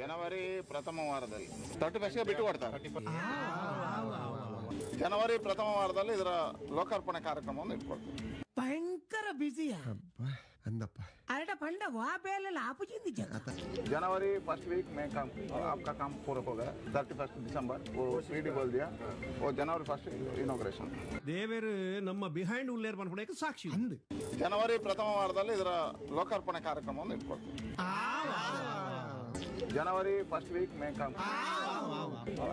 ಜನವರಿ ಪ್ರಥಮ ವಾರದಲ್ಲಿ 31st ಬಿಟ್ಟು ಕೊಡ್ತಾರೆ. ಜನವರಿ ಪ್ರಥಮ ವಾರದಲ್ಲಿ ಇದರ ಲೋಕಾರ್ಪಣೆ ಕಾರ್ಯಕ್ರಮವನ್ನು ಇಟ್ಕೊಳ್ತಾರೆ. ಭಯಂಕರ ಬಿಸಿಯಾ अंदप्पा अरे फंड वहाँ पे आपूछिंदी जनवरी फर्स्ट वीक में काम आपका काम पूरा हो गया. 31 दिसंबर वो पीडी बोल दिया. वो जनवरी फर्स्ट इनॉग्रेशन ದೇವರು ನಮ್ಮ ಬಿಹೈಂಡ್ ಉಲ್ಲೇರ್ ಬಂದ್ಬಿಡಕ್ಕೆ ಸಾಕ್ಷಿ. ಜನವರಿ ಪ್ರಥಮ ವಾರದಲ್ಲಿ ಇದರ ಲೋಕಾರ್ಪಣೆ ಕಾರ್ಯಕ್ರಮವನ್ನು ಇಟ್ಕೊಳ್ತಾರೆ. जनवरी फर्स्ट वीक में काम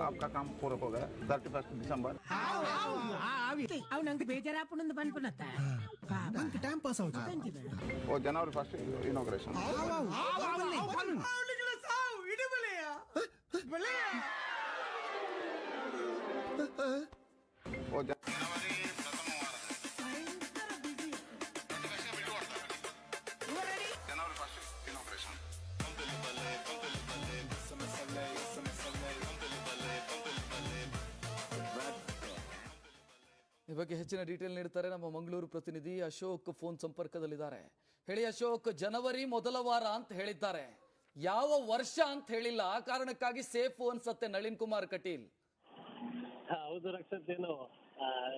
आपका काम पूरा हो गया. 31 दिसंबर అవి నాకు బేజారాపుడు పనుకున్నత్త टाइम पास అవుతుంది. वो जनवरी फर्स्ट इनॉग्रेशन वो जनवरी प्रथम जनवरी फर्स्ट इनॉग्रेशन ಈ ಬಗ್ಗೆ ಹೆಚ್ಚಿನ ಡೀಟೇಲ್ ನೀಡ್ತಾರೆ ನಮ್ಮ ಮಂಗಳೂರು ಪ್ರತಿನಿಧಿ ಅಶೋಕ್ ಫೋನ್ ಸಂಪರ್ಕದಲ್ಲಿದ್ದಾರೆ. ಹೇಳಿ ಅಶೋಕ್, ಜನವರಿ ಮೊದಲ ವಾರ ಅಂತ ಹೇಳಿದ್ದಾರೆ, ಯಾವ ವರ್ಷ ಅಂತ ಹೇಳಿಲ್ಲ. ಆ ಕಾರಣಕ್ಕಾಗಿ ಸೇಫ್ ಅನ್ಸತ್ತೆ ನಳಿನ್ ಕುಮಾರ್ ಕಟೀಲ್. ಹೌದು ರಕ್ಷತ್, ಏನು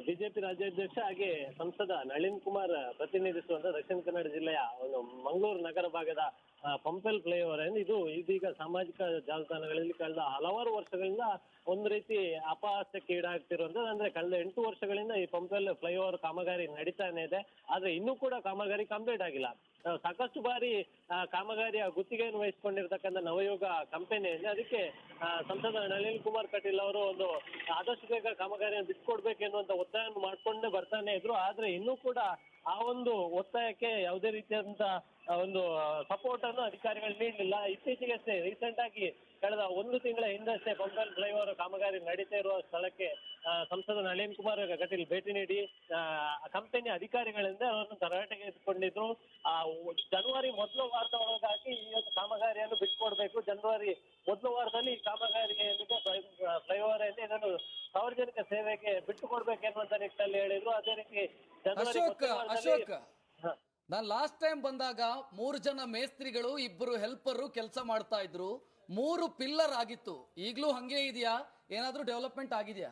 ಬಿಜೆಪಿ ರಾಜ್ಯಾಧ್ಯಕ್ಷ ಹಾಗೆ ಸಂಸದ ನಳಿನ್ ಕುಮಾರ್ ಪ್ರತಿನಿಧಿಸುವಂತ ದಕ್ಷಿಣ ಕನ್ನಡ ಜಿಲ್ಲೆಯ ಒಂದು ಮಂಗಳೂರು ನಗರ ಭಾಗದ ಪಂಪೆಲ್ ಫ್ಲೈಓವರ್ ಇದು ಇದೀಗ ಸಾಮಾಜಿಕ ಜಾಲತಾಣಗಳಲ್ಲಿ ಕಳೆದ ಹಲವಾರು ವರ್ಷಗಳಿಂದ ಒಂದು ರೀತಿ ಅಪಹಾಸ್ಯಕ್ಕೆ ಈಡಾಗ್ತಿರುವಂತದ್ದು. ಅಂದ್ರೆ ಕಳೆದ 8 ವರ್ಷಗಳಿಂದ ಈ ಪಂಪೆಲ್ ಫ್ಲೈಓವರ್ ಕಾಮಗಾರಿ ನಡೀತಾನೆ ಇದೆ. ಆದ್ರೆ ಇನ್ನೂ ಕೂಡ ಕಾಮಗಾರಿ ಕಂಪ್ಲೀಟ್ ಆಗಿಲ್ಲ. ಸಾಕಷ್ಟು ಬಾರಿ ಕಾಮಗಾರಿಯ ಗುತ್ತಿಗೆಯನ್ನು ವಹಿಸಿಕೊಂಡಿರ್ತಕ್ಕಂಥ ನವಯೋಗ ಕಂಪನಿ ಇದೆ. ಅದಕ್ಕೆ ಸಂಸದ ನಳಿನ್ ಕುಮಾರ್ ಕಟೀಲ್ ಅವರು ಒಂದು ಆದಷ್ಟು ಬೇಗ ಕಾಮಗಾರಿಯನ್ನು ಬಿಟ್ಕೊಡ್ಬೇಕೆನ್ನುವಂತ ಒತ್ತಾಯವನ್ನು ಮಾಡ್ಕೊಂಡೇ ಬರ್ತಾನೆ ಇದ್ರು. ಆದ್ರೆ ಇನ್ನೂ ಕೂಡ ಆ ಒಂದು ಒತ್ತಾಯಕ್ಕೆ ಯಾವುದೇ ರೀತಿಯಾದಂತ ಒಂದು ಸಪೋರ್ಟ್ ಅನ್ನು ಅಧಿಕಾರಿಗಳು ನೀಡಲಿಲ್ಲ. ಇತ್ತೀಚೆಗೆ ರೀಸೆಂಟ್ ಆಗಿ ಕಳೆದ 1 ತಿಂಗಳ ಹಿಂದಷ್ಟೇ ಪಂಪೆಲ್ ಫ್ಲೈಓವರ್ ಕಾಮಗಾರಿ ನಡೀತಾ ಇರುವ ಸ್ಥಳಕ್ಕೆ ಸಂಸದ ನಳಿನ್ ಕುಮಾರ್ ಕಟೀಲ್ ಭೇಟಿ ನೀಡಿ ಕಂಪನಿ ಅಧಿಕಾರಿಗಳಿಂದ ಅವರನ್ನು ತರಾಟೆಗೆ ಎತ್ಕೊಂಡಿದ್ರು. ಜನವರಿ ಮೊದಲ ವಾರದ ಒಳಗಾಗಿ ಈ ಒಂದು ಕಾಮಗಾರಿಯನ್ನು ಬಿಟ್ಕೊಡ್ಬೇಕು, ಜನವರಿ ಮೊದಲ ವಾರದಲ್ಲಿ ಈ ಕಾಮಗಾರಿ ಏನಿದೆ ಫ್ಲೈಓವರ್ ಏನಿದೆ ಇದನ್ನು ಸಾರ್ವಜನಿಕ ಸೇವೆಗೆ ಬಿಟ್ಟು ಕೊಡ್ಬೇಕೆನ್ನುವಂತ ನಿಟ್ಟಿನಲ್ಲಿ ಹೇಳಿದ್ರು. ಅದೇ ರೀತಿ ಅಶೋಕ್, ನಾನು ಲಾಸ್ಟ್ ಟೈಮ್ ಬಂದಾಗ 3 ಜನ ಮೇಸ್ತ್ರಿಗಳು 2 ಹೆಲ್ಪರ್ ಕೆಲಸ ಮಾಡ್ತಾ ಇದ್ರು. 3 ಪಿಲ್ಲರ್ ಆಗಿತ್ತು. ಈಗಲೂ ಹಂಗೆ ಇದೆಯಾ? ಏನಾದ್ರೂ ಡೆವಲಪ್ಮೆಂಟ್ ಆಗಿದೆಯಾ?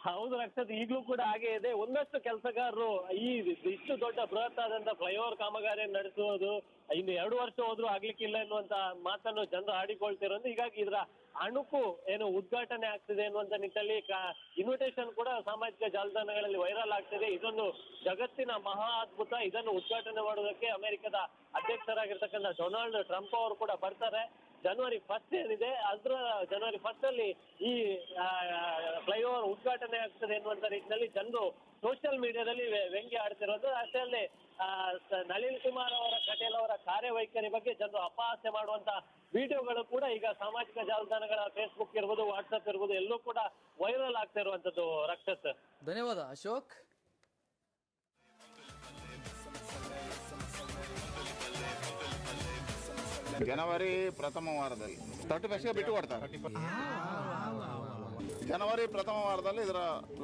ಹೌದು ರಕ್ಷತ್, ಈಗಲೂ ಕೂಡ ಹಾಗೆ ಇದೆ. ಒಂದಷ್ಟು ಕೆಲಸಗಾರರು ಈ ಇಷ್ಟು ದೊಡ್ಡ ಬೃಹತ್ ಆದಂತ ಫ್ಲೈಓವರ್ ಕಾಮಗಾರಿಯನ್ನು ನಡೆಸುವುದು ಇನ್ನು 2 ವರ್ಷ ಹೋದ್ರೂ ಆಗ್ಲಿಕ್ಕಿಲ್ಲ ಎನ್ನುವಂತ ಮಾತನ್ನು ಜನರು ಆಡಿಕೊಳ್ತಿರೋದು. ಹೀಗಾಗಿ ಇದರ ಅಣುಕು ಏನು ಉದ್ಘಾಟನೆ ಆಗ್ತಿದೆ ಎನ್ನುವಂತ ನಿಟ್ಟಿನಲ್ಲಿ ಇನ್ವಿಟೇಷನ್ ಕೂಡ ಸಾಮಾಜಿಕ ಜಾಲತಾಣಗಳಲ್ಲಿ ವೈರಲ್ ಆಗ್ತಿದೆ. ಇದೊಂದು ಜಗತ್ತಿನ ಮಹಾ ಅದ್ಭುತ. ಇದನ್ನು ಉದ್ಘಾಟನೆ ಮಾಡೋದಕ್ಕೆ ಅಮೆರಿಕದ ಅಧ್ಯಕ್ಷರಾಗಿರ್ತಕ್ಕಂಥ ಡೊನಾಲ್ಡ್ ಟ್ರಂಪ್ ಅವರು ಕೂಡ ಬರ್ತಾರೆ. ಜನವರಿ 1 ಏನಿದೆ ಅದರ ಜನವರಿ 1 ಅಲ್ಲಿ ಈ ಫ್ಲೈಓವರ್ ಉದ್ಘಾಟನೆ ಆಗ್ತದೆ ಎನ್ನುವಂತ ನಿಟ್ಟಿನಲ್ಲಿ ಜನರು ಸೋಷಿಯಲ್ ಮೀಡಿಯಾದಲ್ಲಿ ವ್ಯಂಗ್ಯ ಆಡ್ತಿರೋದು. ಅಷ್ಟೇ ಅಲ್ಲದೆ ನಳಿನ್ ಕುಮಾರ್ ಕಟೀಲ್ ಅವರ ಕಾರ್ಯವೈಖರಿ ಬಗ್ಗೆ ಜನರು ಅಪಹಾಸ್ಯ ಮಾಡುವಂತ ವಿಡಿಯೋಗಳು ಕೂಡ ಈಗ ಸಾಮಾಜಿಕ ಜಾಲತಾಣಗಳ ಫೇಸ್ಬುಕ್ ಇರ್ಬೋದು, ವಾಟ್ಸ್ಆಪ್ ಇರ್ಬೋದು, ಎಲ್ಲೂ ಕೂಡ ವೈರಲ್ ಆಗ್ತಾ ಇರುವಂತದ್ದು ರಕ್ಷತ್. ಧನ್ಯವಾದ ಅಶೋಕ್. ಜನವರಿ ಪ್ರಥಮ ವಾರದಲ್ಲಿ 31st ಬಿಟ್ಟು ಕೊಡ್ತಾರೆ. ಜನವರಿ ಪ್ರಥಮ ವಾರದಲ್ಲಿ ಇದರ